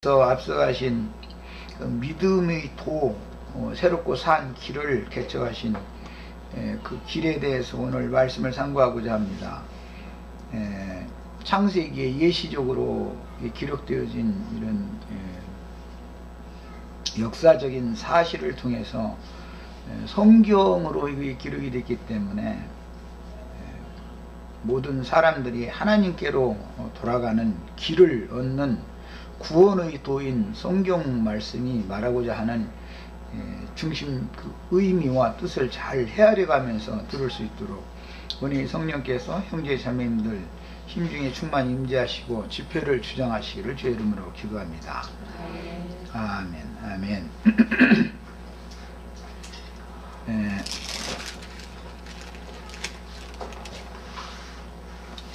앞서가신 그 믿음의 도, 새롭고 산 길을 개척하신 그 길에 대해서 오늘 말씀을 상고하고자 합니다. 창세기에 예시적으로 기록되어진 이런 역사적인 사실을 통해서 성경으로 이게 기록이 됐기 때문에 모든 사람들이 하나님께로 돌아가는 길을 얻는 구원의 도인 성경 말씀이 말하고자 하는 중심 그 의미와 뜻을 잘 헤아려가면서 들을 수 있도록 오늘 성령께서 형제 자매님들 심중에 충만히 임재하시고 지표를 주장하시기를 주의 이름으로 기도합니다. 아멘. 아멘.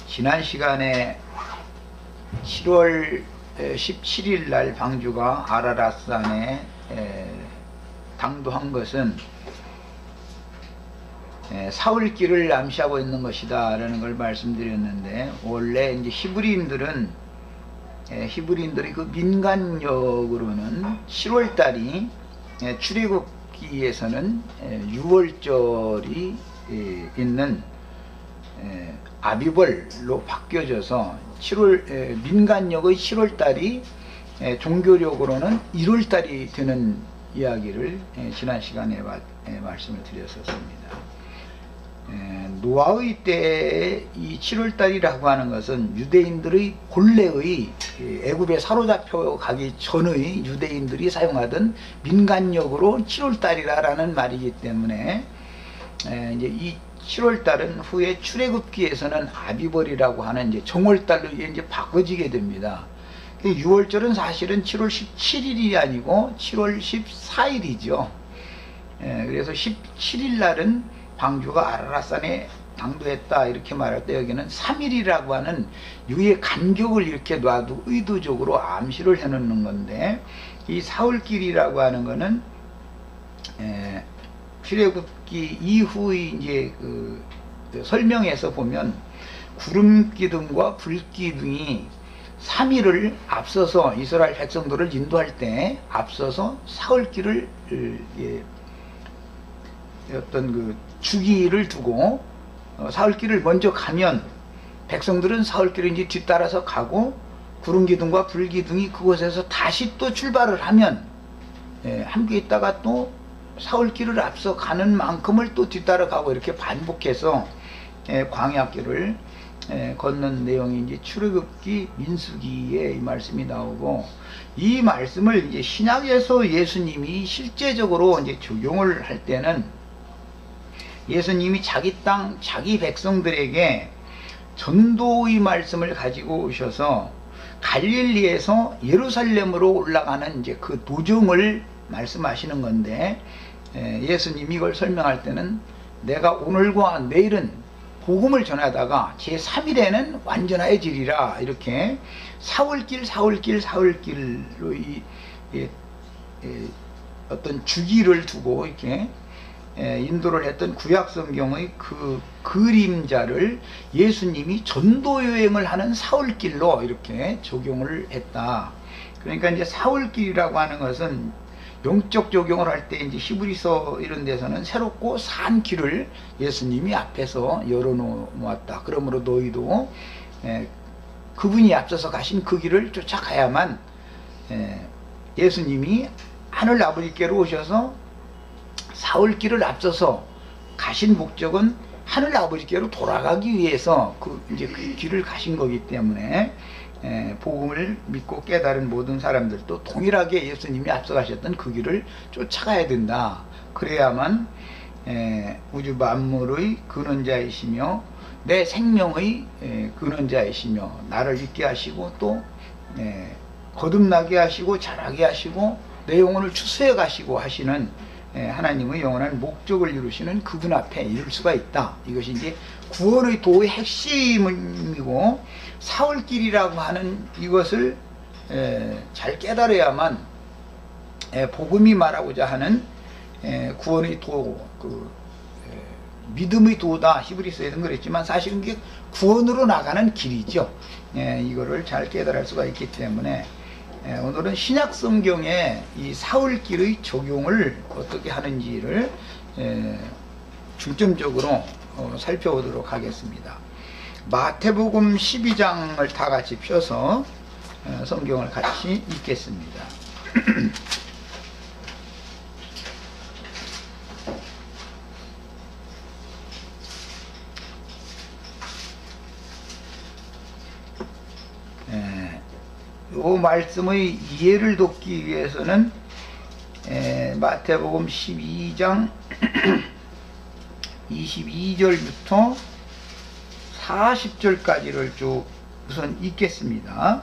지난 시간에 7월 17일 날 방주가 아라랏산에 당도한 것은 사울길을 암시하고 있는 것이다 라는 걸 말씀드렸는데, 원래 이제 히브리인들의 그 민간력으로는 7월달이 출애굽기에서는 6월절이 있는 아비벌로 바뀌어져서 민간력의 7월달이 종교력으로는 1월달이 되는 이야기를 지난 시간에 말씀을 드렸었습니다. 노아의 때의 이 7월달이라고 하는 것은 유대인들의 본래의 애굽에 사로잡혀 가기 전의 유대인들이 사용하던 민간력으로 7월달이라는 말이기 때문에 이제 이 7월달은 후에 출애굽기에서는 아비벌이라고 하는 이제 정월달로 이제 바꿔지게 됩니다. 6월절은 사실은 7월 17일이 아니고 7월 14일이죠. 그래서 17일 날은 방주가 아라랏산에 당도했다 이렇게 말할 때 여기는 3일이라고 하는 유의 간격을 이렇게 놔두고 의도적으로 암시를 해놓는 건데, 이 사울길이라고 하는 거는 출애굽기 이후의 이제 그 설명에서 보면 구름 기둥과 불 기둥이 3일을 앞서서 이스라엘 백성들을 인도할 때 앞서서 사울길을 어떤 그 주기를 두고 사울길을 먼저 가면 백성들은 사울길을 이제 뒤따라서 가고, 구름 기둥과 불 기둥이 그곳에서 다시 또 출발을 하면 함께 있다가 또 사울길을 앞서 가는 만큼을 또 뒤따라가고 이렇게 반복해서 광야길을 걷는 내용이 이제 출애굽기 민수기에 이 말씀이 나오고, 이 말씀을 이제 신약에서 예수님이 실제적으로 이제 적용을 할 때는 예수님이 자기 땅 자기 백성들에게 전도의 말씀을 가지고 오셔서 갈릴리에서 예루살렘으로 올라가는 이제 그 도중을 말씀하시는 건데, 예수님이 이걸 설명할 때는 내가 오늘과 내일은 복음을 전하다가 제3일에는 완전해지리라 이렇게 사울길로 어떤 주기를 두고 이렇게 인도를 했던 구약 성경의 그 그림자를 예수님이 전도 여행을 하는 사울길로 이렇게 적용을 했다. 그러니까 이제 사울길이라고 하는 것은 영적 적용을 할 때 이제 히브리서 이런 데서는 새롭고 산 길을 예수님이 앞에서 열어놓았다. 그러므로 너희도 그분이 앞서서 가신 그 길을 쫓아가야만 예수님이 하늘 아버지께로 오셔서 사울길을 앞서서 가신 목적은 하늘 아버지께로 돌아가기 위해서 그 길을 가신 거기 때문에 복음을 믿고 깨달은 모든 사람들도 동일하게 예수님이 앞서가셨던 그 길을 쫓아가야 된다. 그래야만 우주 만물의 근원자이시며 내 생명의 근원자이시며 나를 있게 하시고 또 거듭나게 하시고 자라게 하시고 내 영혼을 추수해 가시고 하시는 하나님의 영원한 목적을 이루시는 그분 앞에 이룰 수가 있다. 이것이 이제 구원의 도의 핵심이고, 사울길이라고 하는 이것을 잘 깨달아야만 복음이 말하고자 하는 구원의 도, 믿음의 도다 히브리서에서는 그랬지만 사실은 이게 구원으로 나가는 길이죠. 이거를 잘 깨달을 수가 있기 때문에 오늘은 신약 성경에 이 사울길의 적용을 어떻게 하는지를 중점적으로 살펴보도록 하겠습니다. 마태복음 12장을 다 같이 펴서 성경을 같이 읽겠습니다. 이 말씀의 이해를 돕기 위해서는 마태복음 12장 22절부터 40절까지를 쭉 우선 읽겠습니다.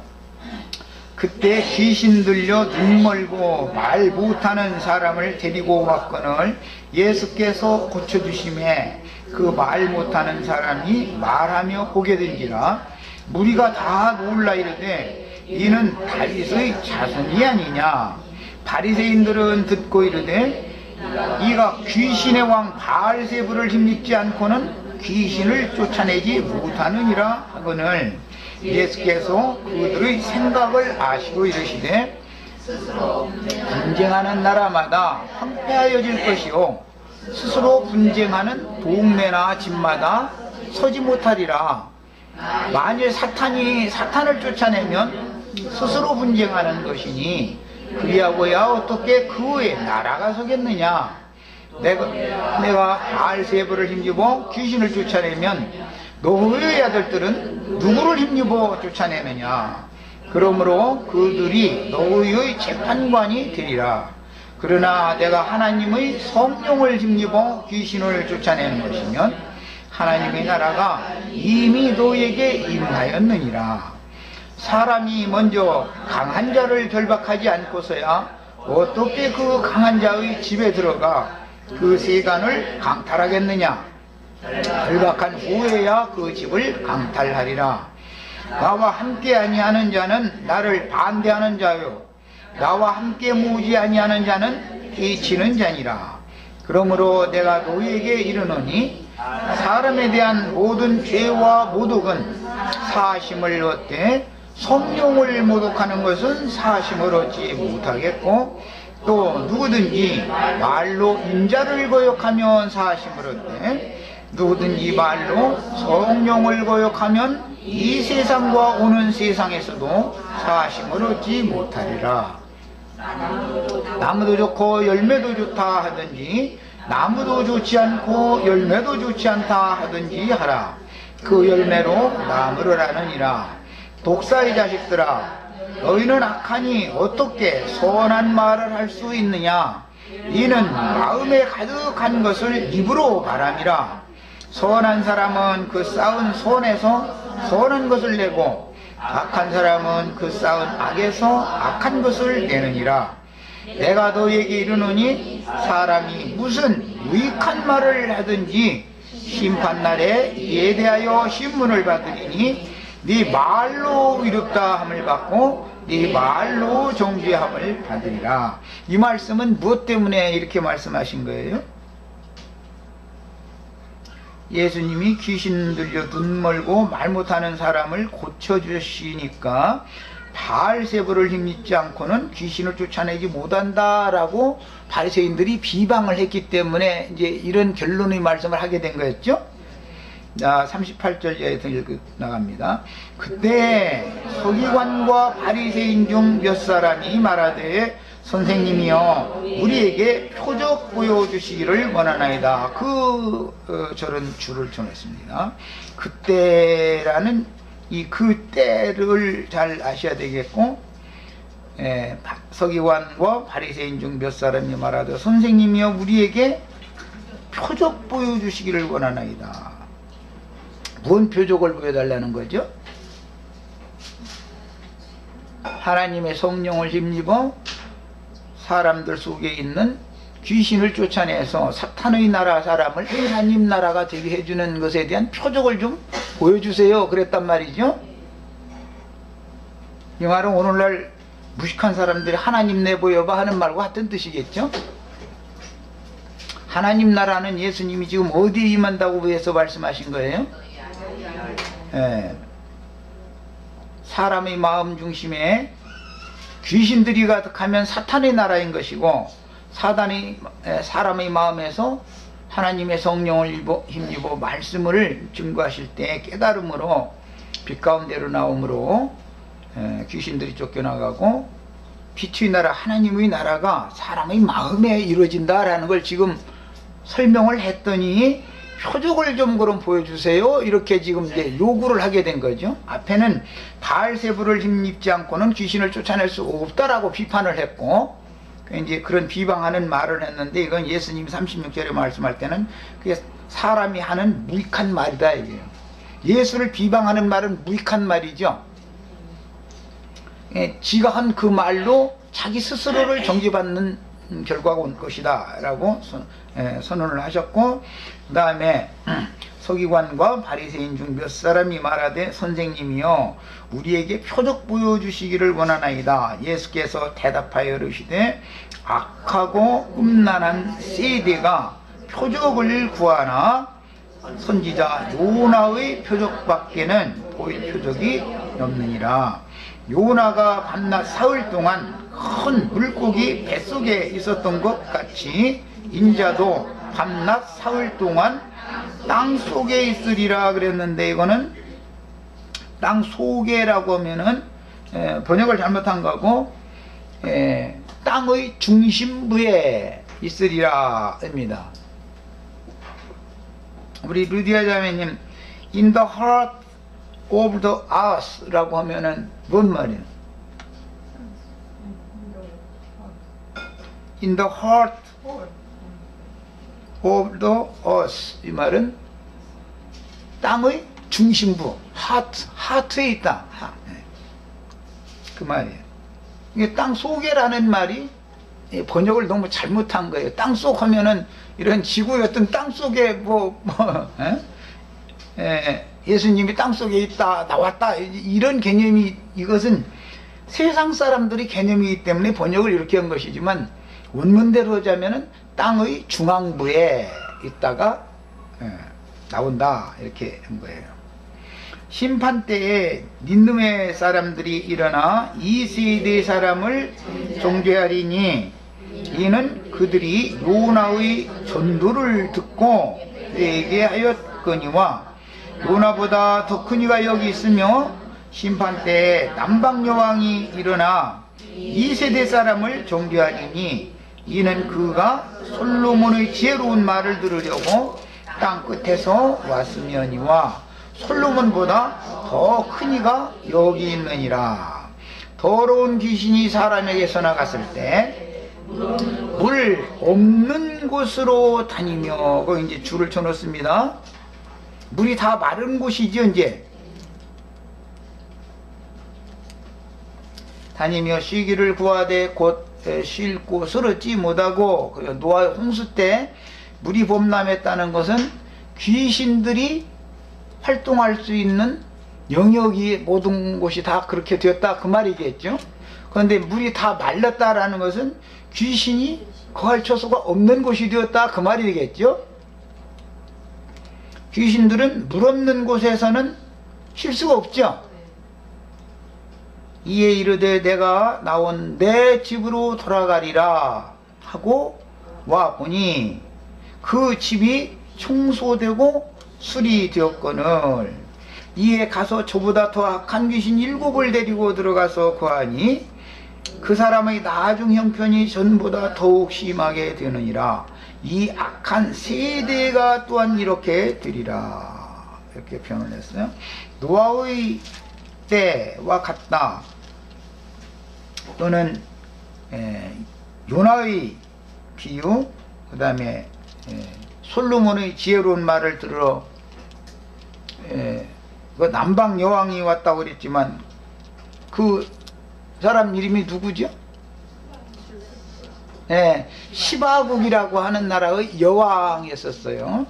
그때 귀신 들려 눈 멀고 말 못하는 사람을 데리고 왔거늘 예수께서 고쳐주심에 그 말 못하는 사람이 말하며 보게 된지라. 무리가 다 놀라 이르되 이는 다윗의 자손이 아니냐. 바리새인들은 듣고 이르되 이가 귀신의 왕 바알세불을 힘입지 않고는 귀신을 쫓아내지 못하느니라 하거늘 예수께서 그들의 생각을 아시고 이르시되 분쟁하는 나라마다 황폐하여질 것이요 스스로 분쟁하는 동네나 집마다 서지 못하리라. 만일 사탄을 쫓아내면 스스로 분쟁하는 것이니 그리하고야 어떻게 그 외에 나라가 서겠느냐. 내가 바알세불을 힘입어 귀신을 쫓아내면 노예의 아들들은 누구를 힘입어 쫓아내느냐. 그러므로 그들이 노예의 재판관이 되리라. 그러나 내가 하나님의 성령을 힘입어 귀신을 쫓아내는 것이면 하나님의 나라가 이미 너에게 임하였느니라. 사람이 먼저 강한 자를 결박하지 않고서야 어떻게 그 강한 자의 집에 들어가 그 세간을 강탈하겠느냐. 결박한 후에야 그 집을 강탈하리라. 나와 함께 아니하는 자는 나를 반대하는 자요 나와 함께 모으지 아니하는 자는 해치는 자니라. 그러므로 내가 너희에게 이르노니 사람에 대한 모든 죄와 모독은 사심을 얻되 성령을 모독하는 것은 사심을 얻지 못하겠고 또 누구든지 말로 인자를 거역하면 사심을 얻되 누구든지 말로 성령을 거역하면 이 세상과 오는 세상에서도 사심을 얻지 못하리라. 나무도 좋고 열매도 좋다 하든지 나무도 좋지 않고 열매도 좋지 않다 하든지 하라. 그 열매로 나무를 아느니라. 독사의 자식들아, 너희는 악하니 어떻게 선한 말을 할 수 있느냐. 이는 마음에 가득한 것을 입으로 말함이라. 선한 사람은 그 쌓은 손에서 선한 것을 내고 악한 사람은 그 쌓은 악에서 악한 것을 내느니라. 내가 너에게 이르노니 사람이 무슨 유익한 말을 하든지 심판날에 이에 대하여 신문을 받으리니 네 말로 의롭다 함을 받고 네 말로 정죄함을 받으리라. 이 말씀은 무엇 때문에 이렇게 말씀하신 거예요? 예수님이 귀신 들려 눈 멀고 말 못하는 사람을 고쳐주시니까 바알세불을 힘입지 않고는 귀신을 쫓아내지 못한다라고 바리새인들이 비방을 했기 때문에 이제 이런 결론의 말씀을 하게 된 거였죠. 자, 38절에서 읽어 나갑니다. 그때 서기관과 바리새인 중 몇 사람이 말하되 선생님이여 우리에게 표적 보여주시기를 원하나이다. 저런 줄을 정했습니다. 그때라는 이 그때를 잘 아셔야 되겠고, 서기관과 바리새인 중 몇 사람이 말하되 선생님이여 우리에게 표적 보여주시기를 원하나이다. 무슨 표적을 보여달라는 거죠? 하나님의 성령을 힘입어 사람들 속에 있는 귀신을 쫓아내서 사탄의 나라 사람을 하나님 나라가 되게 해주는 것에 대한 표적을 좀 보여주세요. 그랬단 말이죠. 이 말은 오늘날 무식한 사람들이 하나님 내보여봐 하는 말과 같은 뜻이겠죠. 하나님 나라는 예수님이 지금 어디에 임한다고 해서 말씀하신 거예요? 사람의 마음 중심에 귀신들이 가득하면 사탄의 나라인 것이고, 사단이 사람의 마음에서 하나님의 성령을 힘입어 말씀을 증거하실 때 깨달음으로 빛 가운데로 나옴으로 귀신들이 쫓겨나가고, 빛의 나라 하나님의 나라가 사람의 마음에 이루어진다라는 걸 지금 설명을 했더니, 표적을 좀 그럼 보여주세요 이렇게 지금 이제 요구를 하게 된 거죠. 앞에는 바알세불을 힘입지 않고는 귀신을 쫓아낼 수 없다라고 비판을 했고, 이제 그런 비방하는 말을 했는데, 이건 예수님 36절에 말씀할 때는 그게 사람이 하는 무익한 말이다 이게요. 예수를 비방하는 말은 무익한 말이죠. 지가 한 그 말로 자기 스스로를 정죄받는 결과가 올 것이다 라고 선언을 하셨고, 그 다음에 서기관과 바리새인 중 몇 사람이 말하되 선생님이여 우리에게 표적 보여주시기를 원하나이다. 예수께서 대답하여 이르시되 악하고 음란한 세대가 표적을 구하나 선지자 요나의 표적밖에는 보일 표적이 없느니라. 요나가 밤낮 사흘 동안 큰 물고기 뱃속에 있었던 것 같이 인자도 밤낮 사흘 동안 땅 속에 있으리라 그랬는데, 이거는 땅 속에라고 하면은 번역을 잘못한 거고, 땅의 중심부에 있으리라 입니다. 우리 루디아 자매님, in the heart of the earth 라고 하면은 뭔 말이에요? in the heart of the earth, 이 말은 땅의 중심부, 하트에 있다, 그 말이에요. 이게 땅 속에라는 말이 번역을 너무 잘못한 거예요. 땅 속 하면은 이런 지구였던 땅 속에 예수님이 땅 속에 있다, 나왔다, 이런 개념이, 이것은 세상 사람들이 개념이기 때문에 번역을 이렇게 한 것이지만, 원문대로 하자면은 땅의 중앙부에 있다가 나온다 이렇게 한 거예요. 심판 때에 닌느웨 사람들이 일어나 이 세대 사람을 정죄하리니, 이는 그들이 요나의 전도를 듣고 회개하였거니와 요나보다 더 큰 이가 여기 있으며, 심판 때에 남방 여왕이 일어나 이 세대 사람을 정죄하리니, 이는 그가 솔로몬의 지혜로운 말을 들으려고 땅 끝에서 왔으며니와 솔로몬보다 더 큰 이가 여기 있느니라. 더러운 귀신이 사람에게서 나갔을 때 물 없는 곳으로 다니며, 그 이제 줄을 쳐놓습니다. 물이 다 마른 곳이죠. 이제 다니며 쉬기를 구하되 곧 쉴 곳을 얻지 못하고, 노아의 홍수 때 물이 범람했다는 것은 귀신들이 활동할 수 있는 영역이 모든 곳이 다 그렇게 되었다 그 말이겠죠. 그런데 물이 다 말랐다라는 것은 귀신이 거할 처소가 없는 곳이 되었다 그 말이 되겠죠. 귀신들은 물 없는 곳에서는 쉴 수가 없죠. 이에 이르되 내가 나온 내 집으로 돌아가리라 하고 와 보니 그 집이 청소되고 수리되었거늘, 이에 가서 저보다 더 악한 귀신 7을 데리고 들어가서 거하니 그 사람의 나중 형편이 전보다 더욱 심하게 되느니라. 이 악한 세대가 또한 이렇게 되리라. 이렇게 표현을 했어요. 노아의 때와 같다, 또는 요나의 비유, 그 다음에 솔로몬의 지혜로운 말을 들으러 그 남방 여왕이 왔다고 그랬지만, 그 사람 이름이 누구죠? 시바국이라고 하는 나라의 여왕이었어요.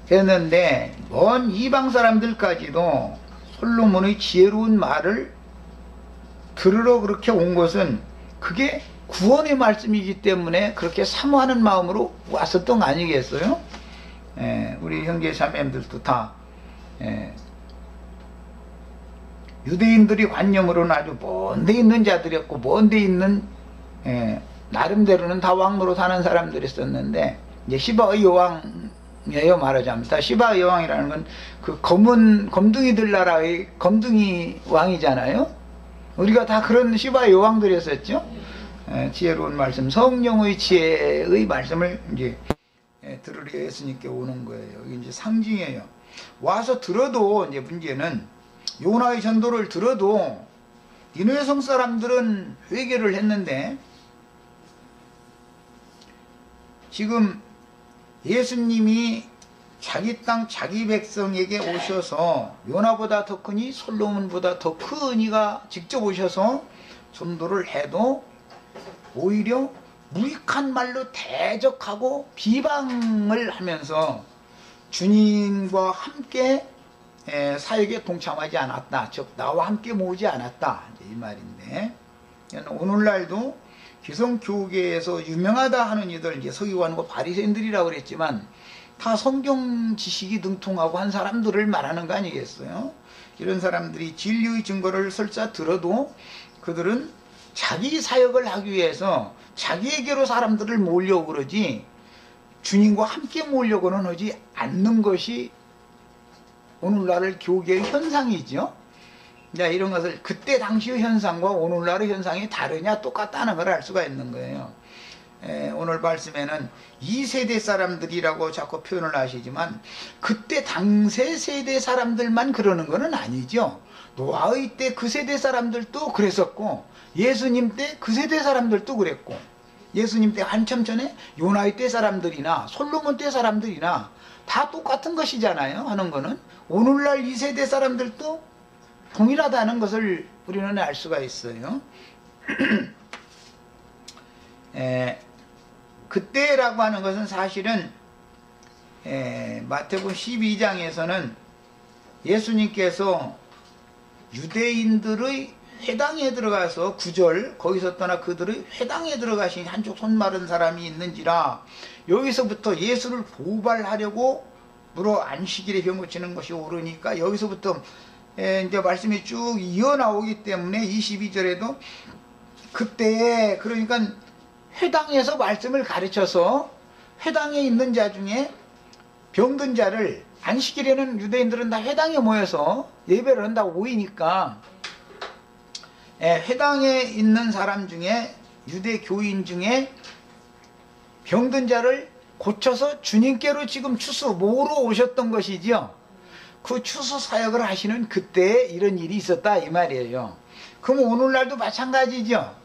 그랬는데 먼 이방 사람들까지도 솔로몬의 지혜로운 말을 들으러 그렇게 온 것은, 그게 구원의 말씀이기 때문에 그렇게 사모하는 마음으로 왔었던 거 아니겠어요? 우리 형제 자매님들도 다 유대인들이 관념으로는 아주 먼 데 있는 자들이었고, 먼 데 있는, 나름대로는 다 왕노로 사는 사람들이 있었는데, 이제 시바의 여왕이에요, 말하자면. 시바의 여왕이라는 건 그 검둥이들 나라의 검둥이 왕이잖아요. 우리가 다 그런 시바의 여왕들이었었죠. 지혜로운 말씀, 성령의 지혜의 말씀을 이제 들으려 예수님께 오는 거예요. 이게 이제 상징이에요. 와서 들어도 이제 문제는 요나의 전도를 들어도 니느웨 성 사람들은 회개를 했는데, 지금 예수님이 자기 땅 자기 백성에게 오셔서 요나보다 더 크니 솔로몬보다 더 크니가 직접 오셔서 전도를 해도 오히려 무익한 말로 대적하고 비방을 하면서 주님과 함께 사역에 동참하지 않았다. 즉 나와 함께 모으지 않았다. 이 말인데, 오늘날도 기성교계에서 유명하다 하는 이들, 이제 서기관과 바리새인들이라고 그랬지만 다 성경 지식이 능통하고 한 사람들을 말하는 거 아니겠어요? 이런 사람들이 진리의 증거를 설사 들어도 그들은 자기 사역을 하기 위해서 자기에게로 사람들을 모으려고 그러지 주님과 함께 모으려고는 하지 않는 것이 오늘날의 교계의 현상이죠. 이런 것을 그때 당시의 현상과 오늘날의 현상이 다르냐 똑같다는 걸 알 수가 있는 거예요. 오늘 말씀에는 2세대 사람들이라고 자꾸 표현을 하시지만 그때 당세 세대 사람들만 그러는 것은 아니죠. 노아의 때 그 세대 사람들도 그랬었고, 예수님 때 그 세대 사람들도 그랬고, 예수님 때 한참 전에 요나의 때 사람들이나 솔로몬 때 사람들이나 다 똑같은 것이잖아요. 하는 거는 오늘날 2세대 사람들도 동일하다는 것을 우리는 알 수가 있어요. 그때라고 하는 것은 사실은 마태복음 12장에서는 예수님께서 유대인들의 회당에 들어가서 9절, 거기서 떠나 그들의 회당에 들어가신 한쪽 손 마른 사람이 있는지라, 여기서부터 예수를 고발하려고 물어 안식일에 병 고치는 것이 옳으니까 여기서부터 이제 말씀이 쭉 이어나오기 때문에 22절에도 그때에, 그러니까 회당에서 말씀을 가르쳐서 회당에 있는 자 중에 병든 자를, 안식일에는 유대인들은 다 회당에 모여서 예배를 한다고 모이니까 회당에 있는 사람 중에, 유대 교인 중에 병든 자를 고쳐서 주님께로 지금 추수 모으러 오셨던 것이죠. 그 추수 사역을 하시는 그때에 이런 일이 있었다 이 말이에요. 그럼 오늘날도 마찬가지죠.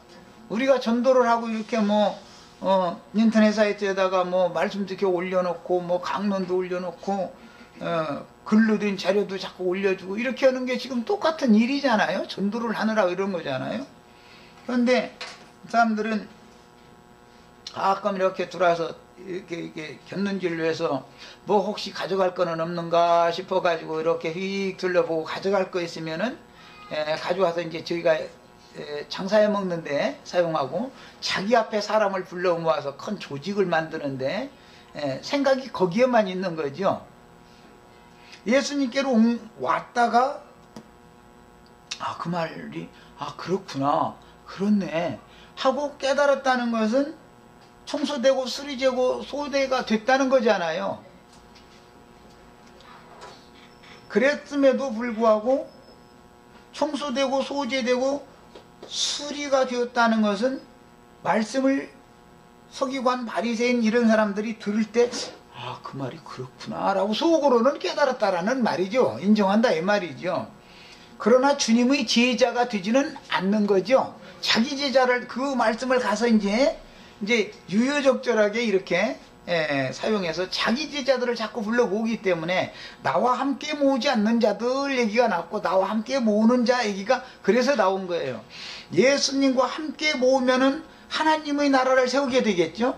우리가 전도를 하고 이렇게 인터넷 사이트에다가 말씀도 이렇게 올려놓고 강론도 올려놓고 글로 된 자료도 자꾸 올려주고 이렇게 하는 게 지금 똑같은 일이잖아요. 전도를 하느라 이런 거잖아요. 그런데 사람들은 가끔 이렇게 들어와서 이렇게 곁눈질로 해서 혹시 가져갈 거는 없는가 싶어가지고 이렇게 휙 둘러보고 가져갈 거 있으면은 가져와서 이제 저희가 장사해 먹는데 사용하고, 자기 앞에 사람을 불러 모아서 큰 조직을 만드는데 생각이 거기에만 있는 거죠. 예수님께로 왔다가 그 말이 그렇구나, 그렇네 하고 깨달았다는 것은 청소되고 수리되고 소대가 됐다는 거잖아요. 그랬음에도 불구하고 청소되고 소재되고 수리가 되었다는 것은 말씀을 서기관 바리새인 이런 사람들이 들을 때 그 말이 그렇구나 라고 속으로는 깨달았다라는 말이죠. 인정한다 이 말이죠. 그러나 주님의 제자가 되지는 않는 거죠. 자기 제자를, 그 말씀을 가서 이제 유유적절하게 이렇게 사용해서 자기 제자들을 자꾸 불러 모으기 때문에 나와 함께 모으지 않는 자들 얘기가 나왔고, 나와 함께 모으는 자 얘기가 그래서 나온 거예요. 예수님과 함께 모으면은 하나님의 나라를 세우게 되겠죠.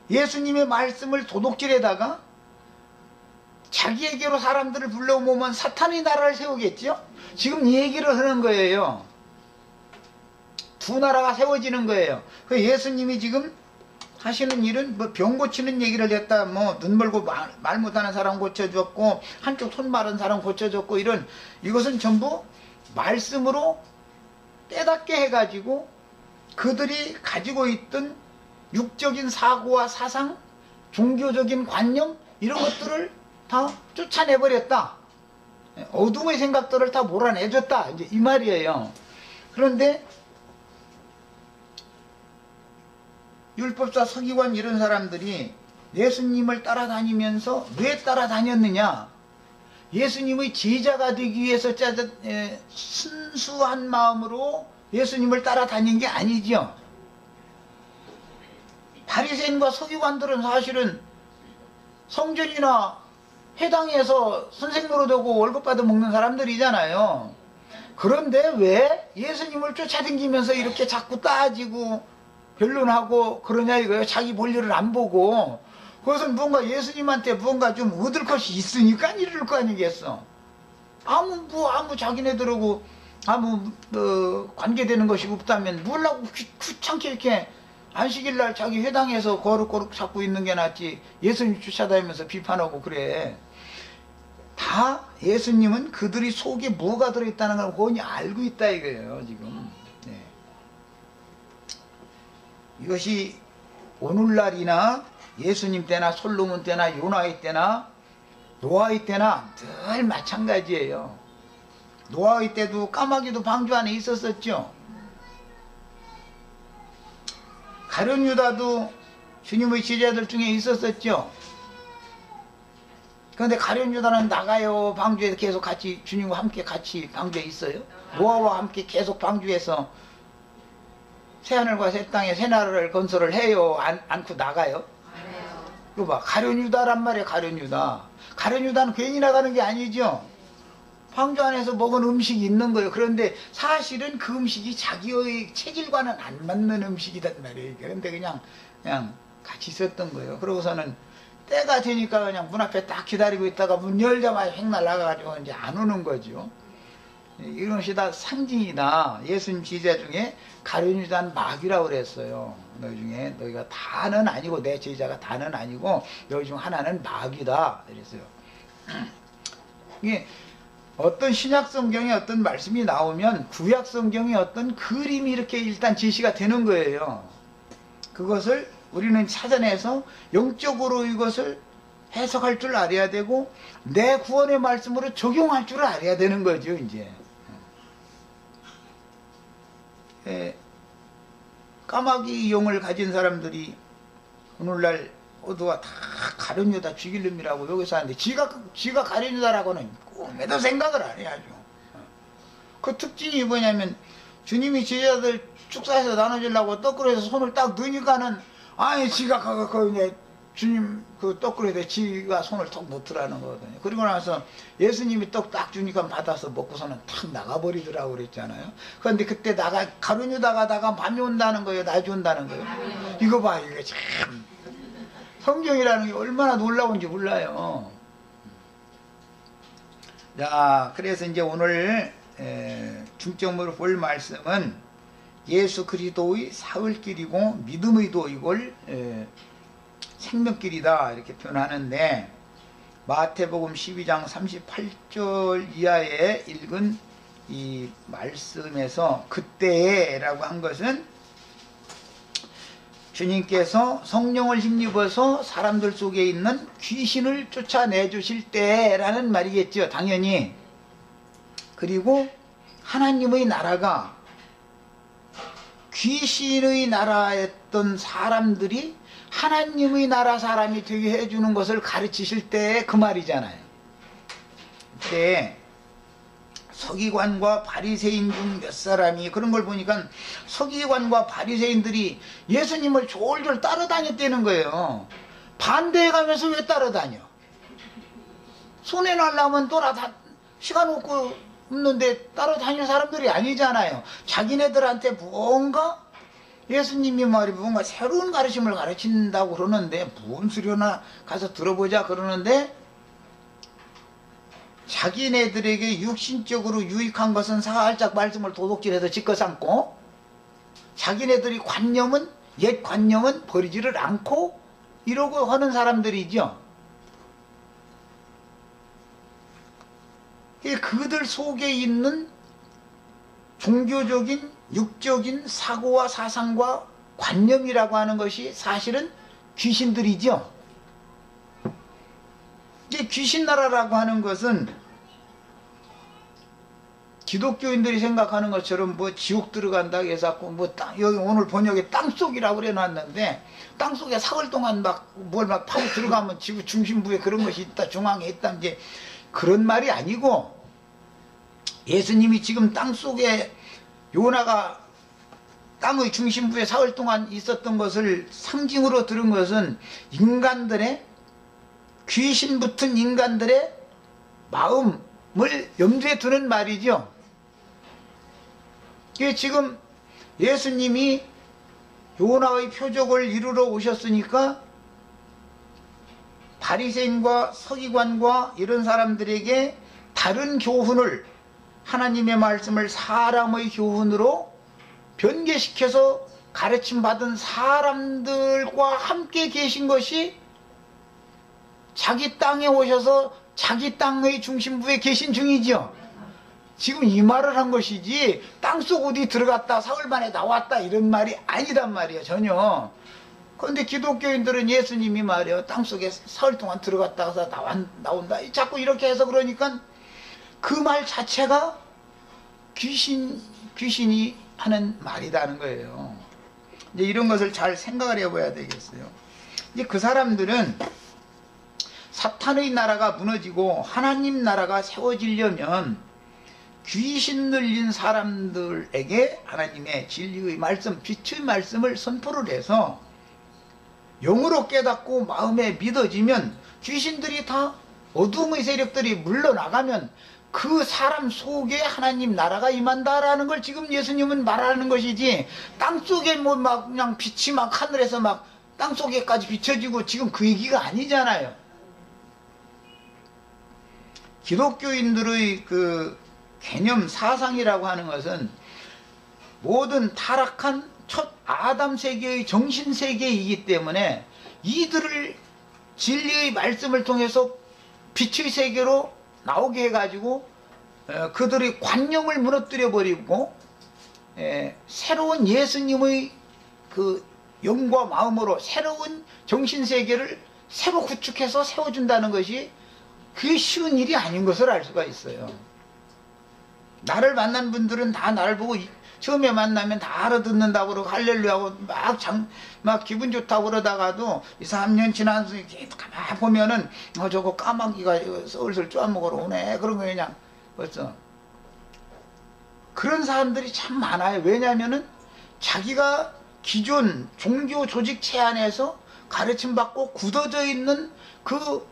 예수님의 말씀을 도둑질에다가 자기에게로 사람들을 불러 모으면 사탄의 나라를 세우겠죠. 지금 이 얘기를 하는 거예요. 두 나라가 세워지는 거예요. 그 예수님이 지금 하시는 일은 뭐 병 고치는 얘기를 했다, 뭐 눈 멀고 말 못하는 사람 고쳐줬고 한쪽 손 마른 사람 고쳐줬고, 이것은 전부 말씀으로 깨닫게 해가지고 그들이 가지고 있던 육적인 사고와 사상, 종교적인 관념, 이런 것들을 다 쫓아내버렸다. 어둠의 생각들을 다 몰아내줬다, 이제 이 말이에요. 그런데 율법사, 서기관 이런 사람들이 예수님을 따라다니면서 왜 따라다녔느냐? 예수님의 제자가 되기 위해서 순수한 마음으로 예수님을 따라다닌 게 아니죠. 바리새인과 서기관들은 사실은 성전이나 회당에서 선생 노릇하고 월급 받아 먹는 사람들이잖아요. 그런데 왜 예수님을 쫓아다니면서 이렇게 자꾸 따지고 변론하고 그러냐 이거예요. 자기 볼일을 안 보고. 그것은 뭔가 예수님한테 뭔가 좀 얻을 것이 있으니까 이럴 거 아니겠어. 아무 자기네들하고 아무 관계되는 것이 없다면 뭘라고 귀찮게 이렇게 안식일날 자기 회당에서 거룩거룩 잡고 있는 게 낫지, 예수님 쫓아다니면서 비판하고 그래. 다 예수님은 그들이 속에 뭐가 들어있다는 걸 훤히 알고 있다 이거예요 지금. 네. 이것이 오늘날이나 예수님 때나 솔로몬 때나 요나의 때나 노아의 때나 늘 마찬가지예요. 노아의 때도 까마귀도 방주 안에 있었었죠. 가룟 유다도 주님의 제자들 중에 있었었죠. 그런데 가룟 유다는 나가요. 방주에 계속 같이 주님과 함께 같이 방주에 있어요. 노아와 함께 계속 방주에서 새하늘과 새 땅에 새 나라를 건설을 해요. 않고 나가요? 이거 봐, 가룟 유다란 말이에요. 가룟 유다. 가룟 유다는 괜히 나가는 게 아니죠. 방주 안에서 먹은 음식이 있는 거예요. 그런데 사실은 그 음식이 자기의 체질과는 안 맞는 음식이란 말이에요. 그런데 그냥 같이 있었던 거예요. 그러고서는 때가 되니까 그냥 문 앞에 딱 기다리고 있다가 문 열자마자 획 날아가가지고 이제 안 오는 거죠. 이런 것이 다 상징이다. 예수님 제자 중에 가룟 유다는 마귀라고 그랬어요. 너희 중에 너희가 다는 아니고, 내 제자가 다는 아니고 너희 중 하나는 마귀다 그랬어요. 이게 어떤 신약 성경에 어떤 말씀이 나오면 구약 성경에 어떤 그림이 이렇게 일단 제시가 되는 거예요. 그것을 우리는 찾아내서 영적으로 이것을 해석할 줄 알아야 되고 내 구원의 말씀으로 적용할 줄 알아야 되는 거죠. 이제 까마귀 용을 가진 사람들이 오늘날 모두가 다 가룟 유다 죽일 놈이라고 여기서 하는데 지가 가룟 유다라고는 꿈에도 생각을 안 해야죠. 그 특징이 뭐냐면 주님이 제자들 축사해서 나눠주려고 떡그릇에서 손을 딱 넣으니까는 아니 지가 이제 주님 그 떡그릇에 지가 손을 턱 놓더라는 거거든요. 그리고 나서 예수님이 떡 딱 주니까 받아서 먹고서는 탁 나가버리더라고 그랬잖아요. 그런데 그때 가룟 유다 가다가 밤이 온다는 거예요, 낮이 온다는 거예요. 이거 봐, 이거 참 성경이라는 게 얼마나 놀라운지 몰라요. 자, 그래서 이제 오늘 중점으로 볼 말씀은 예수 그리스도의 사흘길이고 믿음의 도이골 생명길이다 이렇게 표현하는데, 마태복음 12장 38절 이하에 읽은 이 말씀에서 그때에 라고 한 것은 주님께서 성령을 힘입어서 사람들 속에 있는 귀신을 쫓아내 주실 때라는 말이겠죠, 당연히. 그리고 하나님의 나라가 귀신의 나라였던 사람들이 하나님의 나라 사람이 되게 해주는 것을 가르치실 때 그 말이잖아요. 그때 서기관과 바리새인 중 몇 사람이 그런 걸 보니까 서기관과 바리새인들이 예수님을 졸졸 따라다녔다는 거예요. 반대해 가면서 왜 따라다녀? 손해 날라면 시간 없는데 따라다니는 사람들이 아니잖아요. 자기네들한테 뭔가 예수님이 뭔가 새로운 가르침을 가르친다고 그러는데 무슨 소리나 가서 들어보자 그러는데, 자기네들에게 육신적으로 유익한 것은 살짝 말씀을 도둑질해서 집어삼고 자기네들이 관념은 옛 관념은 버리지를 않고 이러고 하는 사람들이죠. 그들 속에 있는 종교적인 육적인 사고와 사상과 관념이라고 하는 것이 사실은 귀신들이죠. 이 귀신 나라라고 하는 것은 기독교인들이 생각하는 것처럼 뭐 지옥 들어간다 해서 뭐 여기 오늘 번역에 땅속이라고 그래 놨는데, 땅속에 사흘 동안 막 뭘 막 파고 들어가면 지구 중심부에 그런 것이 있다, 중앙에 있다, 이제 그런 말이 아니고, 예수님이 지금 땅속에 요나가 땅의 중심부에 사흘 동안 있었던 것을 상징으로 들은 것은 인간들의, 귀신 붙은 인간들의 마음을 염두에 두는 말이죠. 이게 지금 예수님이 요나의 표적을 이루러 오셨으니까 바리새인과 서기관과 이런 사람들에게 다른 교훈을, 하나님의 말씀을 사람의 교훈으로 변개시켜서 가르침 받은 사람들과 함께 계신 것이 자기 땅에 오셔서 자기 땅의 중심부에 계신 중이죠. 지금 이 말을 한 것이지 땅속 어디 들어갔다 사흘 만에 나왔다 이런 말이 아니단 말이에요. 전혀. 그런데 기독교인들은 예수님이 말이에요, 땅속에 사흘 동안 들어갔다가 나온다 자꾸 이렇게 해서, 그러니까 그 말 자체가 귀신이 하는 말이라는 거예요. 이제 이런 것을 잘 생각을 해봐야 되겠어요. 이제 그 사람들은 사탄의 나라가 무너지고 하나님 나라가 세워지려면 귀신 들린 사람들에게 하나님의 진리의 말씀, 빛의 말씀을 선포를 해서 영으로 깨닫고 마음에 믿어지면, 귀신들이 다 어둠의 세력들이 물러나가면 그 사람 속에 하나님 나라가 임한다라는 걸 지금 예수님은 말하는 것이지, 땅속에 뭐 막 그냥 빛이 막 하늘에서 막 땅속에까지 비춰지고 지금 그 얘기가 아니잖아요. 기독교인들의 그 개념 사상이라고 하는 것은 모든 타락한 첫 아담 세계의 정신 세계이기 때문에 이들을 진리의 말씀을 통해서 빛의 세계로 나오게 해가지고 그들의 관념을 무너뜨려 버리고 새로운 예수님의 그 영과 마음으로 새로운 정신 세계를 새로 구축해서 세워준다는 것이 그게 쉬운 일이 아닌 것을 알 수가 있어요. 나를 만난 분들은 다 나를 보고 처음에 만나면 다 알아듣는다고 그러고 할렐루야하고 막 기분 좋다고 그러다가도 2, 3년 지나서 가만히 보면은 저거 까마귀가 슬슬 쪼아먹으러 오네, 그런 거 그냥 벌써. 그런 사람들이 참 많아요. 왜냐하면은 자기가 기존 종교 조직체 안에서 가르침받고 굳어져 있는 그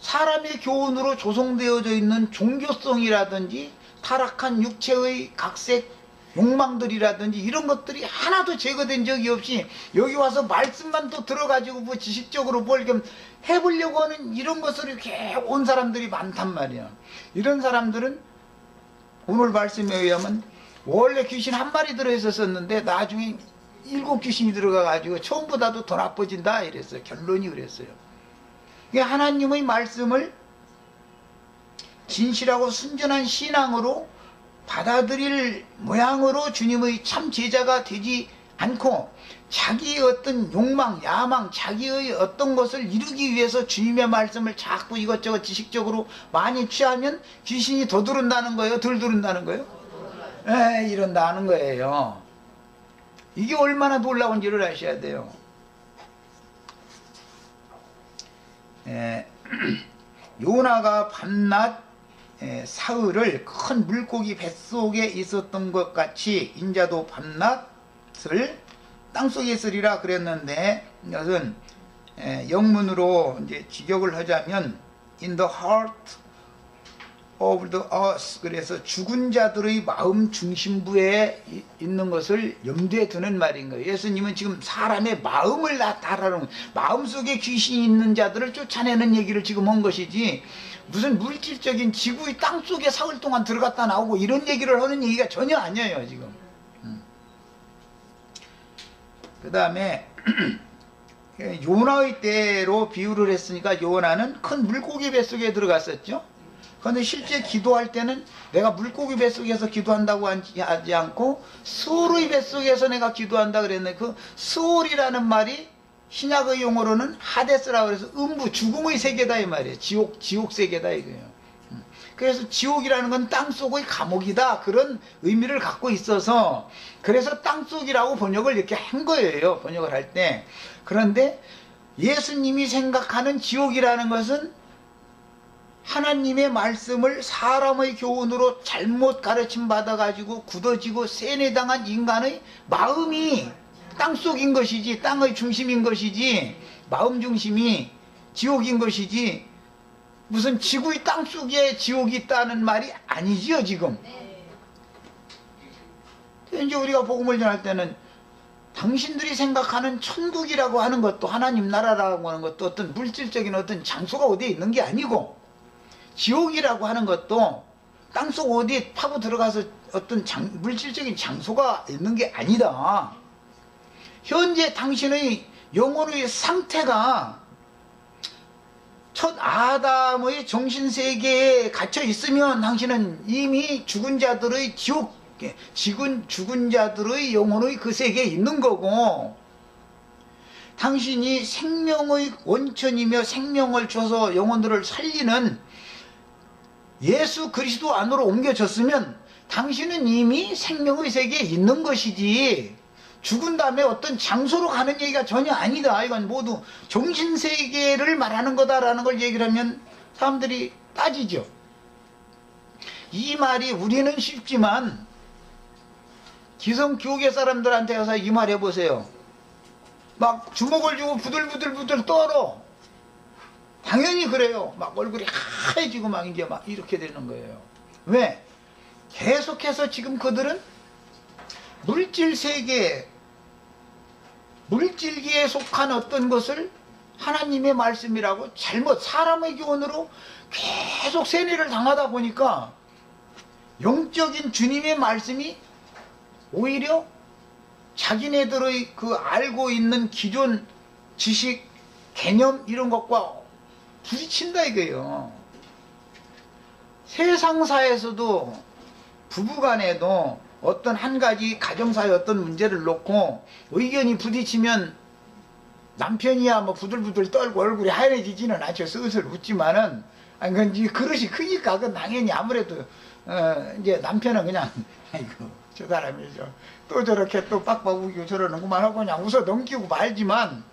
사람의 교훈으로 조성되어져 있는 종교성이라든지 타락한 육체의 각색 욕망들이라든지 이런 것들이 하나도 제거된 적이 없이 여기 와서 말씀만 또 들어가지고 뭐 지식적으로 뭘 좀 해보려고 하는 이런 것을 이렇게 온 사람들이 많단 말이야. 이런 사람들은 오늘 말씀에 의하면 원래 귀신 한 마리 들어있었는데 나중에 7 귀신이 들어가가지고 처음보다도 더 나빠진다 이랬어요. 결론이 그랬어요. 하나님의 말씀을 진실하고 순전한 신앙으로 받아들일 모양으로 주님의 참 제자가 되지 않고 자기의 어떤 욕망, 야망, 자기의 어떤 것을 이루기 위해서 주님의 말씀을 자꾸 이것저것 지식적으로 많이 취하면 귀신이 더 들은다는 거예요? 덜 들은다는 거예요? 이런다는 거예요. 이게 얼마나 놀라운지를 아셔야 돼요. 요나가 밤낮 사흘을 큰 물고기 뱃속에 있었던 것 같이 인자도 밤낮을 땅속에 있으리라 그랬는데, 이것은 영문으로 이제 직역을 하자면 in the heart of the earth, 그래서 죽은 자들의 마음 중심부에 있는 것을 염두에 두는 말인 거예요. 예수님은 지금 사람의 마음을 나타내는, 마음속에 귀신이 있는 자들을 쫓아내는 얘기를 지금 한 것이지 무슨 물질적인 지구의 땅속에 사흘 동안 들어갔다 나오고 이런 얘기를 하는 얘기가 전혀 아니에요 지금. 그 다음에 요나의 때로 비유를 했으니까 요나는 큰 물고기 뱃속에 들어갔었죠. 그런데 실제 기도할 때는 내가 물고기 뱃속에서 기도한다고 하지 않고 스올의 뱃속에서 내가 기도한다 그랬는데, 그 스올이라는 말이 신약의 용어로는 하데스라고 해서 음부, 죽음의 세계다 이 말이에요. 지옥 세계다 이거예요. 그래서 지옥이라는 건 땅속의 감옥이다, 그런 의미를 갖고 있어서 그래서 땅속이라고 번역을 이렇게 한 거예요, 번역을 할 때. 그런데 예수님이 생각하는 지옥이라는 것은 하나님의 말씀을 사람의 교훈으로 잘못 가르침 받아가지고 굳어지고 세뇌당한 인간의 마음이 땅속인 것이지, 땅의 중심인 것이지, 마음 중심이 지옥인 것이지, 무슨 지구의 땅속에 지옥이 있다는 말이 아니지요 지금. 이제 우리가 복음을 전할 때는 당신들이 생각하는 천국이라고 하는 것도, 하나님 나라라고 하는 것도 어떤 물질적인 어떤 장소가 어디에 있는 게 아니고, 지옥이라고 하는 것도 땅속 어디에 파고 들어가서 어떤 물질적인 장소가 있는 게 아니다. 현재 당신의 영혼의 상태가 첫 아담의 정신세계에 갇혀 있으면 당신은 이미 죽은 자들의 지옥, 죽은 자들의 영혼의 그 세계에 있는 거고, 당신이 생명의 원천이며 생명을 줘서 영혼들을 살리는 예수 그리스도 안으로 옮겨졌으면 당신은 이미 생명의 세계에 있는 것이지, 죽은 다음에 어떤 장소로 가는 얘기가 전혀 아니다. 이건 모두 정신세계를 말하는 거다라는 걸 얘기를 하면 사람들이 따지죠. 이 말이 우리는 쉽지만 기성교계 사람들한테 가서 이 말 해보세요. 막 주먹을 주고 부들부들 떨어. 당연히 그래요. 막 얼굴이 하얘지고 막 이제 막 이렇게 되는 거예요. 왜? 계속해서 지금 그들은 물질 세계, 물질기에 속한 어떤 것을 하나님의 말씀이라고 잘못 사람의 교훈으로 계속 세뇌를 당하다 보니까 영적인 주님의 말씀이 오히려 자기네들의 그 알고 있는 기존 지식, 개념 이런 것과 부딪힌다 이거예요. 세상사에서도 부부간에도 어떤 한 가지 가정사의 어떤 문제를 놓고 의견이 부딪히면 남편이야 뭐 부들부들 떨고 얼굴이 하얘지지는 않죠. 슬슬 웃지만은, 아니 그건 이제 그릇이 크니까 그건 당연히 아무래도 이제 남편은 그냥 아이고 저 사람이죠, 또 저렇게 또 빡빡 우기고 저러는구만 하고 그냥 웃어 넘기고 말지만,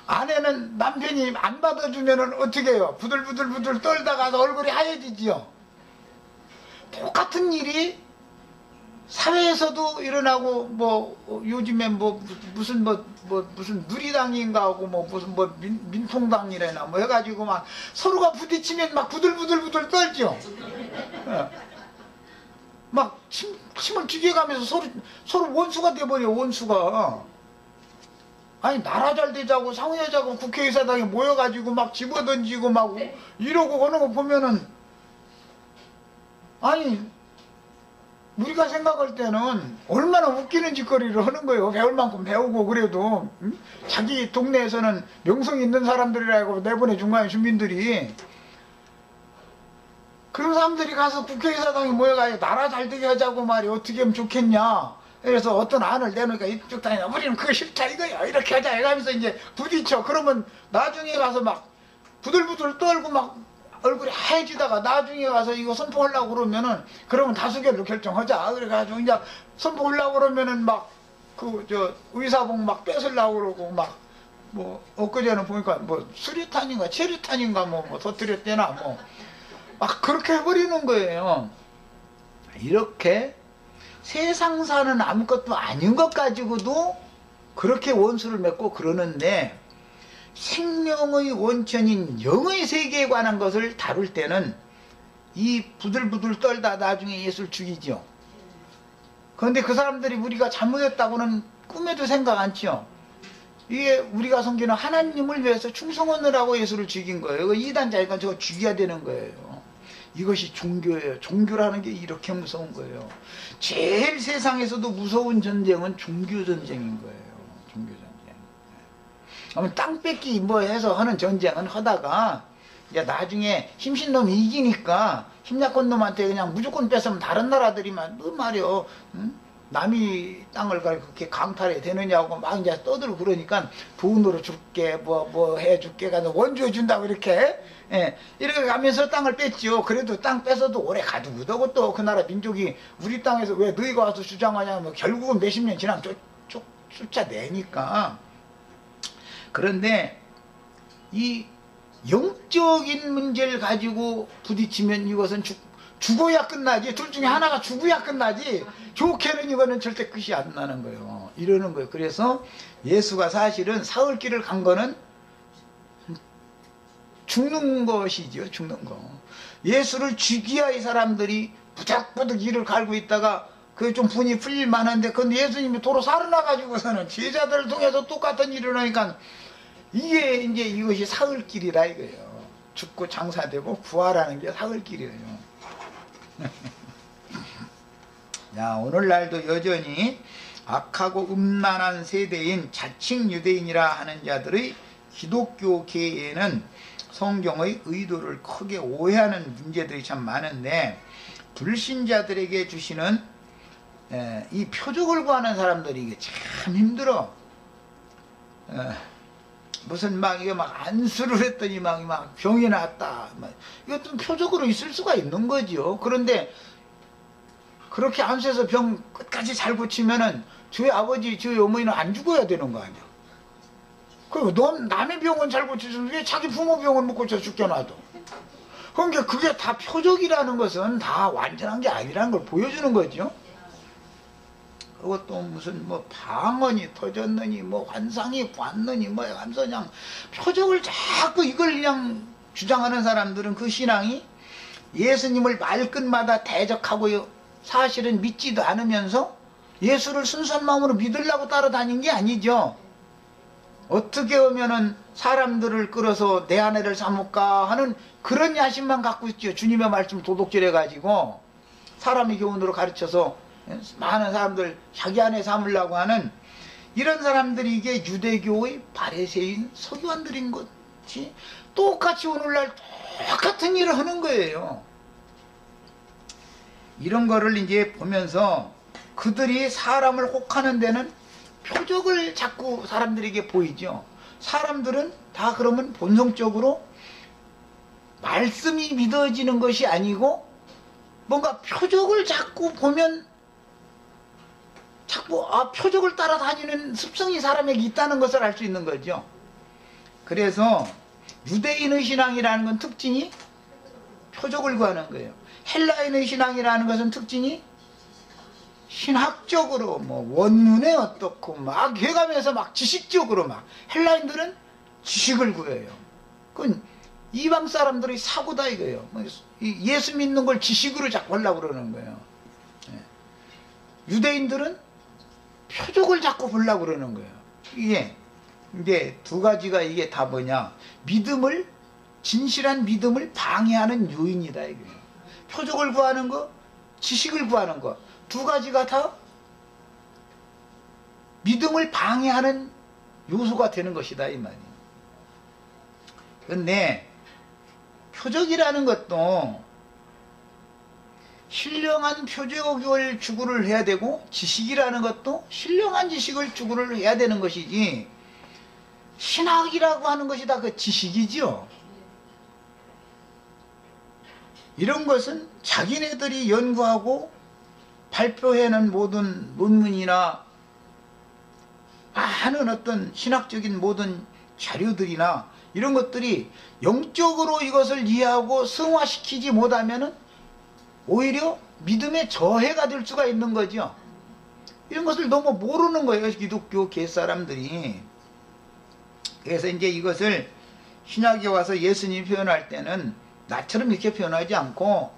아내는 남편이 안 받아주면은 어떻게 해요? 부들부들 떨다가 얼굴이 하얘지지요. 똑같은 일이 사회에서도 일어나고, 뭐 요즘에 무슨 누리당인가 하고 무슨 민통당이래나 뭐 해가지고 막 서로가 부딪히면 막 부들부들 떨죠. 막 침을 튀겨가면서 서로 원수가 돼버려, 원수가. 아니 나라 잘 되자고 상회하자고 국회의사당에 모여가지고 막 집어던지고 막 이러고 하는 거 보면은, 아니 우리가 생각할 때는 얼마나 웃기는 짓거리를 하는 거예요. 배울 만큼 배우고 그래도 자기 동네에서는 명성 있는 사람들이라고 내보내준 거예요, 주민들이. 그런 사람들이 가서 국회의사당에 모여가지고 나라 잘 되게 하자고 말이 어떻게 하면 좋겠냐, 그래서 어떤 안을 내놓으니까 이쪽 당이나 우리는 그거 싫다 이거야, 이렇게 하자 해가면서 이제 부딪혀. 그러면 나중에 가서 막 부들부들 떨고 막 얼굴이 하얘지다가 나중에 가서 이거 선포하려고 그러면은, 그러면 다수결로 결정하자 그래가지고 이제 선포하려고 그러면은 막 의사복 막 뺏으려고 그러고 막 엊그제는 보니까 수류탄인가 체류탄인가 터뜨렸대나 막 그렇게 해버리는 거예요. 이렇게 세상사는 아무것도 아닌 것 가지고도 그렇게 원수를 맺고 그러는데, 생명의 원천인 영의 세계에 관한 것을 다룰 때는 이 부들부들 떨다 나중에 예수를 죽이죠. 그런데 그 사람들이 우리가 잘못했다고는 꿈에도 생각 않죠. 이게 우리가 섬기는 하나님을 위해서 충성하느라고 예수를 죽인 거예요. 이단자니까 저거 죽여야 되는 거예요. 이것이 종교예요. 종교라는 게 이렇게 무서운 거예요. 제일 세상에서도 무서운 전쟁은 종교전쟁인 거예요. 종교전쟁. 땅 뺏기 뭐 해서 하는 전쟁은 하다가 이제 나중에 힘센 놈이 이기니까 힘 약한 놈한테 그냥 무조건 뺏으면 다른 나라들이만 너 말이요, 응? 남이 땅을 그렇게 강탈해 되느냐고 막 이제 떠들고 그러니까 돈으로 줄게 뭐 해줄게 가서 원주해 준다고 이렇게, 예, 이렇게 가면서 땅을 뺐죠. 그래도 땅 뺏어도 오래 가두고도 또 그 나라 민족이 우리 땅에서 왜 너희가 와서 주장하냐, 뭐 결국은 몇십 년 지나면 쭉 쫓아내니까. 그런데 이 영적인 문제를 가지고 부딪히면 이것은 죽어야 끝나지. 둘 중에 하나가 죽어야 끝나지. 좋게는 이거는 절대 끝이 안 나는 거예요. 이러는 거예요. 그래서 예수가 사실은 사흘길을 간 거는 죽는 것이죠. 죽는 거. 예수를 죽여야 이 사람들이 부닥부닥 이를 갈고 있다가 그게 좀 분이 풀릴 만한데, 근데 예수님이 도로 살아나가지고서는 제자들을 통해서 똑같은 일을 하니까 이게 이제 이것이 사흘길이라 이거예요. 죽고 장사되고 부활하는 게 사흘길이에요. 야, 오늘날도 여전히 악하고 음란한 세대인 자칭 유대인이라 하는 자들의 기독교계에는 성경의 의도를 크게 오해하는 문제들이 참 많은데, 불신자들에게 주시는 이 표적을 구하는 사람들이 이게 참 힘들어. 무슨 막 이게 막 안수를 했더니 막 병이 났다. 이것도 표적으로 있을 수가 있는 거죠. 그런데 그렇게 안수해서 병 끝까지 잘 고치면은 저희 아버지, 저희 어머니는 안 죽어야 되는 거 아니야. 그리고 넌 남의 병은 잘 고쳐주는데 왜 자기 부모 병은 못 고쳐 죽겨놔도. 그러니까 그게 다 표적이라는 것은 다 완전한 게 아니라는 걸 보여주는 거죠. 그것도 무슨 뭐 방언이 터졌느니 뭐 환상이 왔느니 뭐 하면서 그냥 표적을 자꾸 이걸 그냥 주장하는 사람들은 그 신앙이 예수님을 말끝마다 대적하고 사실은 믿지도 않으면서 예수를 순수한 마음으로 믿으려고 따라다닌 게 아니죠. 어떻게 하면은 사람들을 끌어서 내 아내를 삼을까 하는 그런 야심만 갖고 있죠. 주님의 말씀 도둑질해 가지고 사람의 교훈으로 가르쳐서 많은 사람들 자기 안에 삼으려고 하는 이런 사람들이 이게 유대교의 바리새인 서기관들인 것이 똑같이 오늘날 똑같은 일을 하는 거예요. 이런 거를 이제 보면서 그들이 사람을 혹하는 데는 표적을 자꾸 사람들에게 보이죠. 사람들은 다 그러면 본성적으로 말씀이 믿어지는 것이 아니고 뭔가 표적을 자꾸 보면 자꾸 표적을 따라다니는 습성이 사람에게 있다는 것을 알 수 있는 거죠. 그래서 유대인의 신앙이라는 건 특징이 표적을 구하는 거예요. 헬라인의 신앙이라는 것은 특징이 신학적으로 뭐 원문에 어떻고 막 해가면서 막 지식적으로 막 헬라인들은 지식을 구해요. 그건 이방 사람들의 사고다 이거예요. 예수 믿는 걸 지식으로 자꾸 하려고 그러는 거예요. 유대인들은 표적을 자꾸 보려고 그러는 거예요. 이게 이제 두 가지가 이게 다 뭐냐, 믿음을, 진실한 믿음을 방해하는 요인이다 이거예요. 표적을 구하는 거, 지식을 구하는 거, 두 가지가 다 믿음을 방해하는 요소가 되는 것이다 이 말이에요. 그런데 표적이라는 것도 신령한 표적을 추구를 해야 되고, 지식이라는 것도 신령한 지식을 추구를 해야 되는 것이지, 신학이라고 하는 것이 다 그 지식이지요. 이런 것은 자기네들이 연구하고 발표해낸 모든 논문이나 많은 어떤 신학적인 모든 자료들이나 이런 것들이 영적으로 이것을 이해하고 승화시키지 못하면은 오히려 믿음의 저해가 될 수가 있는 거죠. 이런 것을 너무 모르는 거예요, 기독교 갯사람들이. 그래서 이제 이것을 신약에 와서 예수님이 표현할 때는 나처럼 이렇게 표현하지 않고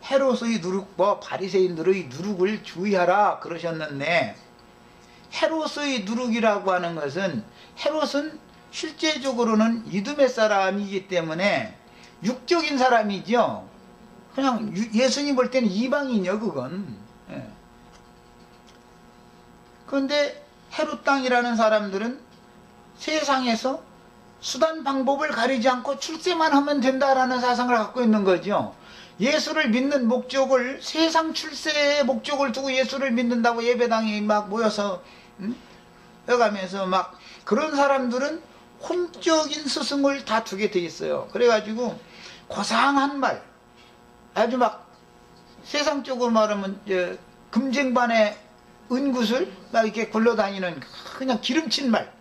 헤롯의 누룩, 바리새인들의 누룩을 주의하라 그러셨는데, 헤롯의 누룩이라고 하는 것은, 헤롯은 실제적으로는 이두메 사람이기 때문에 육적인 사람이죠. 그냥 예수님 볼 때는 이방인이요 그건. 그런데 헤롯 땅이라는 사람들은 세상에서 수단 방법을 가리지 않고 출세만 하면 된다라는 사상을 갖고 있는 거죠. 예수를 믿는 목적을, 세상 출세의 목적을 두고 예수를 믿는다고 예배당에 막 모여서 해가면서 막, 그런 사람들은 혼적인 스승을 다투게 돼 있어요. 그래가지고 고상한 말, 아주 막 세상적으로 말하면 금쟁반의 은굿을 막 이렇게 굴러다니는 그냥 기름친 말,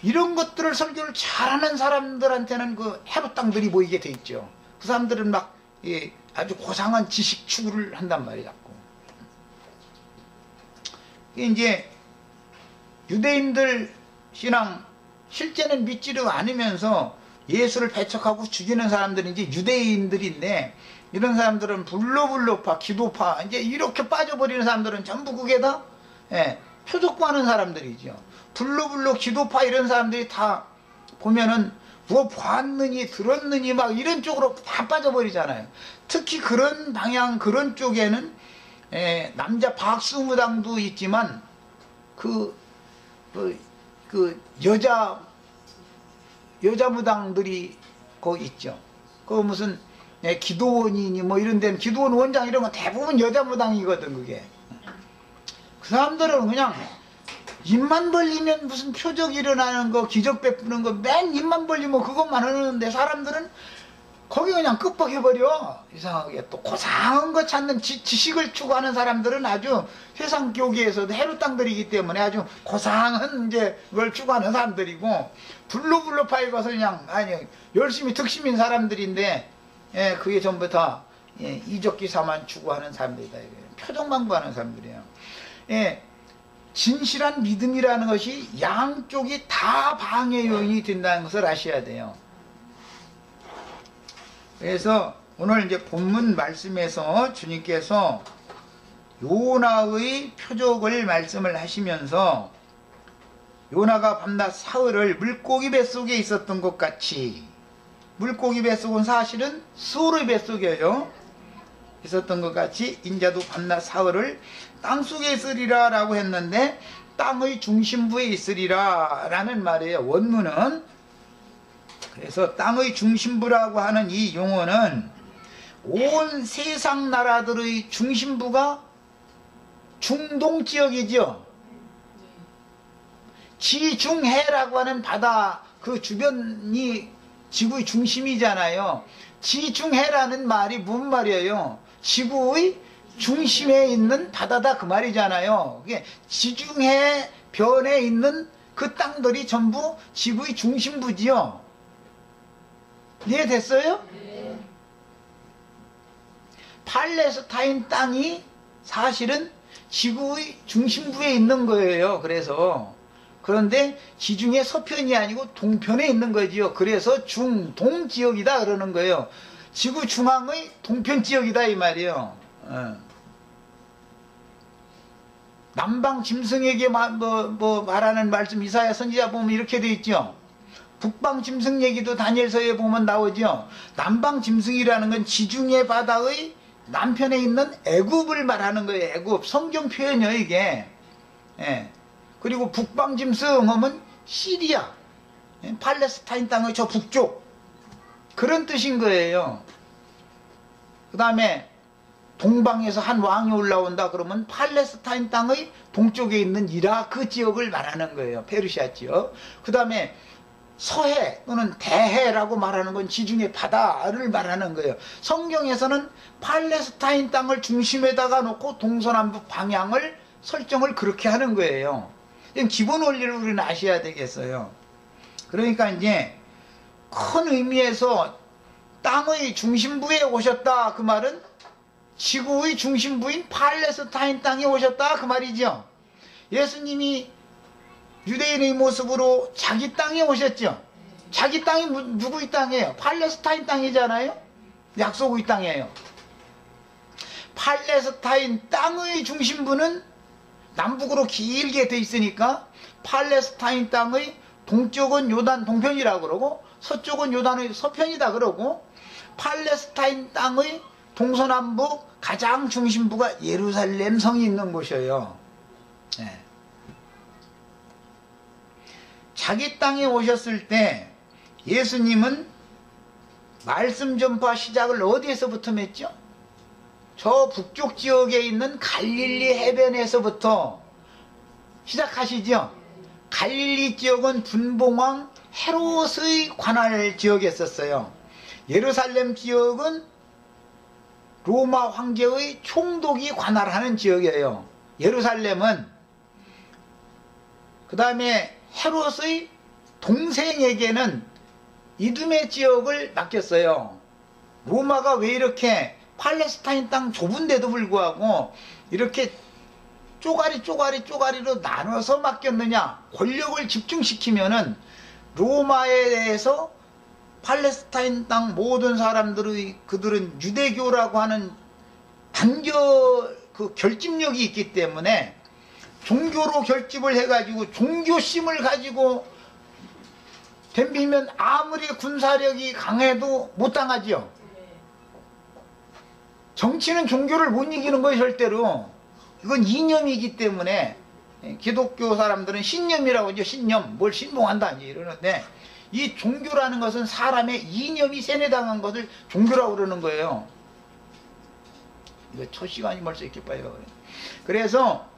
이런 것들을 설교를 잘하는 사람들한테는 그 해로땅들이 보이게 돼 있죠. 그 사람들은 막 아주 고상한 지식 추구를 한단 말이에요. 이제 유대인들 신앙, 실제는 믿지를 않으면서 예수를 배척하고 죽이는 사람들이 이제 유대인들인데, 이런 사람들은 불로불로파, 기도파, 이제 이렇게 빠져버리는 사람들은 전부 그게 다 표적구하는 사람들이죠. 불로불로, 기도파 이런 사람들이 다 보면은 뭐 봤느니 들었느니 막 이런 쪽으로 다 빠져버리잖아요. 특히 그런 방향, 그런 쪽에는 남자 박수무당도 있지만 그 여자 무당들이 거기 있죠. 그 무슨 기도원이니 뭐 이런 데는 기도원 원장 이런 거 대부분 여자 무당이거든. 그게 그 사람들은 그냥 입만 벌리면 무슨 표적 일어나는 거, 기적 베푸는 거, 맨 입만 벌리면 그것만 하는데, 사람들은 거기 그냥 끝박해버려. 이상하게 또 고상한 거 찾는 지식을 추구하는 사람들은 아주 세상 교계에서도 해로땅들이기 때문에 아주 고상한 이제 걸 추구하는 사람들이고, 불로불로 파이가서 그냥 열심히 득심인 사람들인데, 그게 전부 다 이적기사만 추구하는 사람들이다. 표정망부하는 사람들이에요. 진실한 믿음이라는 것이 양쪽이 다 방해 요인이 된다는 것을 아셔야 돼요. 그래서 오늘 이제 본문 말씀에서 주님께서 요나의 표적을 말씀을 하시면서, 요나가 밤낮 사흘을 물고기 뱃속에 있었던 것 같이, 물고기 뱃속은 사실은 수어의 뱃속이에요. 있었던 것 같이 인자도 밤낮 사흘을 땅속에 있으리라 라고 했는데, 땅의 중심부에 있으리라 라는 말이에요, 원문은. 그래서 땅의 중심부라고 하는 이 용어는 온 세상 나라들의 중심부가 중동지역이죠. 지중해라고 하는 바다 그 주변이 지구의 중심이잖아요. 지중해라는 말이 무슨 말이에요? 지구의 중심에 있는 바다다 그 말이잖아요. 그게 지중해 변에 있는 그 땅들이 전부 지구의 중심부지요. 이해됐어요? 네. 팔레스타인 땅이 사실은 지구의 중심부에 있는 거예요. 그런데 지중해 서편이 아니고 동편에 있는 거지요. 그래서 중동지역이다 그러는 거예요. 지구 중앙의 동편 지역이다 이 말이에요. 남방 짐승에게 말하는 말씀, 이사야 선지자 보면 이렇게 돼 있죠. 북방 짐승 얘기도 다니엘서에 보면 나오죠. 남방 짐승이라는 건 지중해 바다의 남편에 있는 애굽을 말하는 거예요. 애굽, 성경 표현이에요 이게. 그리고 북방 짐승 하면 시리아, 팔레스타인 땅의 저 북쪽, 그런 뜻인 거예요. 그 다음에 동방에서 한 왕이 올라온다 그러면 팔레스타인 땅의 동쪽에 있는 이라크 지역을 말하는 거예요. 페르시아 지역. 그 다음에 서해 또는 대해라고 말하는 건 지중해 바다를 말하는 거예요. 성경에서는 팔레스타인 땅을 중심에다가 놓고 동서남북 방향을 설정을 그렇게 하는 거예요. 기본 원리를 우리는 아셔야 되겠어요. 그러니까 이제 큰 의미에서 땅의 중심부에 오셨다 그 말은 지구의 중심부인 팔레스타인 땅에 오셨다 그 말이죠. 예수님이 유대인의 모습으로 자기 땅에 오셨죠. 자기 땅이 누구의 땅이에요? 팔레스타인 땅이잖아요. 약속의 땅이에요. 팔레스타인 땅의 중심부는 남북으로 길게 돼 있으니까 팔레스타인 땅의 동쪽은 요단 동편이라 그러고 서쪽은 요단의 서편이다 그러고, 팔레스타인 땅의 동서남북 가장 중심부가 예루살렘 성이 있는 곳이에요. 자기 땅에 오셨을 때 예수님은 말씀 전파 시작을 어디에서부터 맺죠? 저 북쪽 지역에 있는 갈릴리 해변에서부터 시작하시죠. 갈릴리 지역은 분봉왕 헤롯의 관할 지역이었어요. 예루살렘 지역은 로마 황제의 총독이 관할하는 지역이에요. 예루살렘은 그 다음에 헤롯의 동생에게는 이두메 지역을 맡겼어요. 로마가 왜 이렇게 팔레스타인 땅 좁은데도 불구하고 이렇게 쪼가리로 나눠서 맡겼느냐? 권력을 집중시키면은 로마에 대해서 팔레스타인 땅 모든 사람들의 그들은 유대교라고 하는 결집력이 있기 때문에 종교로 결집을 해가지고 종교심을 가지고 덤비면 아무리 군사력이 강해도 못 당하지요. 정치는 종교를 못 이기는 거예요, 절대로. 이건 이념이기 때문에 기독교 사람들은 신념이라고 하죠. 신념, 뭘 신봉한다 이러는데 이 종교라는 것은 사람의 이념이 세뇌당한 것을 종교라고 그러는 거예요. 이거 첫 시간이 벌써 이렇게 봐요. 그래서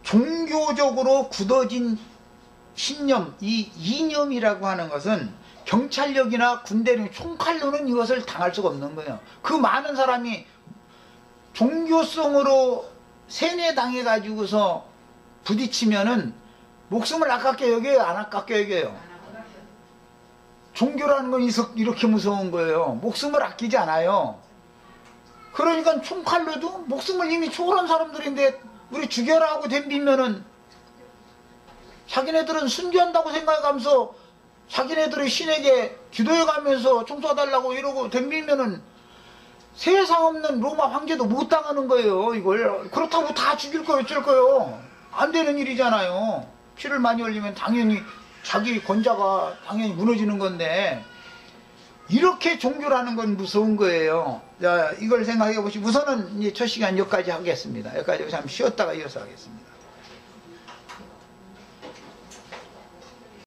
종교적으로 굳어진 신념, 이 이념이라고 하는 것은 경찰력이나 군대력, 총칼로는 이것을 당할 수가 없는 거예요. 그 많은 사람이 종교성으로 세뇌당해가지고서 부딪히면은 목숨을 아깝게 여겨요? 안 아깝게 여겨요? 종교라는 건 이렇게 무서운 거예요. 목숨을 아끼지 않아요. 그러니까 총칼로도 목숨을 이미 초월한 사람들인데 우리 죽여라 하고 덤비면은 자기네들은 순교한다고 생각하면서 자기네들의 신에게 기도해가면서 총 쏴달라고 이러고 덤비면은 세상 없는 로마 황제도 못 당하는 거예요. 이걸 그렇다고 다 죽일 거예요, 어쩔 거예요. 안 되는 일이잖아요. 피를 많이 흘리면 당연히 자기 권자가 당연히 무너지는 건데 이렇게 종교라는 건 무서운 거예요. 자, 이걸 생각해 보시고 우선은 이제 첫 시간 여기까지 하겠습니다. 여기까지 잠시 쉬었다가 이어서 하겠습니다.